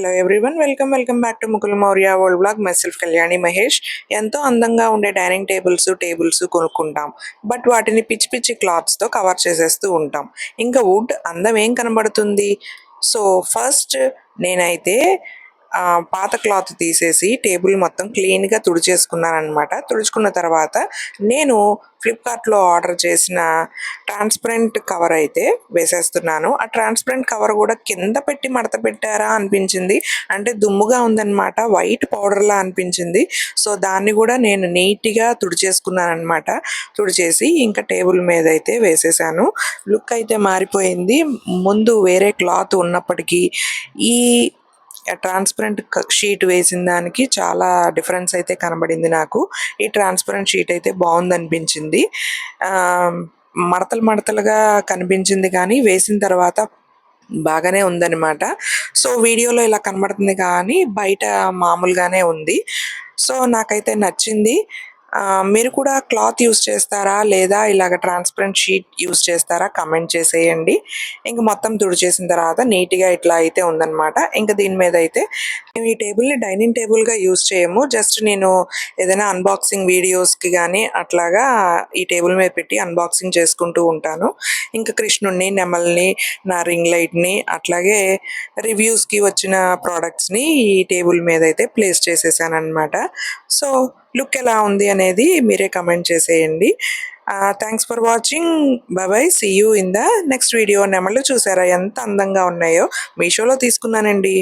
Hello everyone, welcome back to Mukul Maurya world blog. My self Kalyani Mahesh. ఎంతో అందంగా ఉండే డైనింగ్ టేబుల్స్ కొనుక్కుంటాం, బట్ వాటిని పిచ్చి పిచ్చి క్లాత్స్తో కవర్ చేసేస్తూ ఉంటాం. ఇంకా వుడ్ అందం ఏం కనబడుతుంది? సో ఫస్ట్ నేనైతే పాత క్లాత్ తీసేసి టేబుల్ మొత్తం క్లీన్గా తుడిచేసుకున్నాను అనమాట. తుడుచుకున్న తర్వాత నేను ఫ్లిప్కార్ట్లో ఆర్డర్ చేసిన ట్రాన్స్పరెంట్ కవర్ అయితే వేసేస్తున్నాను. ఆ ట్రాన్స్పరెంట్ కవర్ కూడా కింద పెట్టి మడత పెట్టారా అనిపించింది. అంటే దుమ్ముగా ఉందన్నమాట, వైట్ పౌడర్లా అనిపించింది. సో దాన్ని కూడా నేను నీట్గా తుడిచేసుకున్నాను అనమాట. తుడిచేసి ఇంకా టేబుల్ మీద అయితే వేసేసాను. లుక్ అయితే మారిపోయింది. ముందు వేరే క్లాత్ ఉన్నప్పటికీ ఈ ట్రాన్స్పరెంట్ షీట్ వేసిన దానికి చాలా డిఫరెన్స్ అయితే కనబడింది నాకు. ఈ ట్రాన్స్పరెంట్ షీట్ అయితే బాగుందనిపించింది. మడతలుగా కనిపించింది, కానీ వేసిన తర్వాత బాగానే ఉందన్నమాట. సో వీడియోలో ఇలా కనబడుతుంది కానీ బయట మామూలుగానే ఉంది. సో నాకైతే నచ్చింది. మీరు కూడా క్లాత్ యూస్ చేస్తారా లేదా ఇలాగ ట్రాన్స్పరెంట్ షీట్ యూస్ చేస్తారా? కమెంట్ చేసేయండి. ఇంక మొత్తం తుడిచేసిన తర్వాత నీట్గా ఇట్లా అయితే ఉందన్నమాట. ఇంకా దీని మీద అయితే మేము ఈ టేబుల్ని డైనింగ్ టేబుల్గా యూస్ చేయము. జస్ట్ నేను ఏదైనా అన్బాక్సింగ్ వీడియోస్కి కానీ అట్లాగా ఈ టేబుల్ మీద పెట్టి అన్బాక్సింగ్ చేసుకుంటూ ఉంటాను. ఇంకా కృష్ణుడిని, నెమల్ని, నా రింగ్ లైట్ని, అట్లాగే రివ్యూస్కి వచ్చిన ప్రోడక్ట్స్ని ఈ టేబుల్ మీద అయితే ప్లేస్ చేసేసాను అనమాట. సో లుక్ ఎలా ఉంది అనేది మీరే కమెంట్ చేసేయండి. Thanks for watching. Bye. See you in the next video. నెమళ్ళు చూసారా ఎంత అందంగా ఉన్నాయో? మీషోలో తీసుకున్నానండి.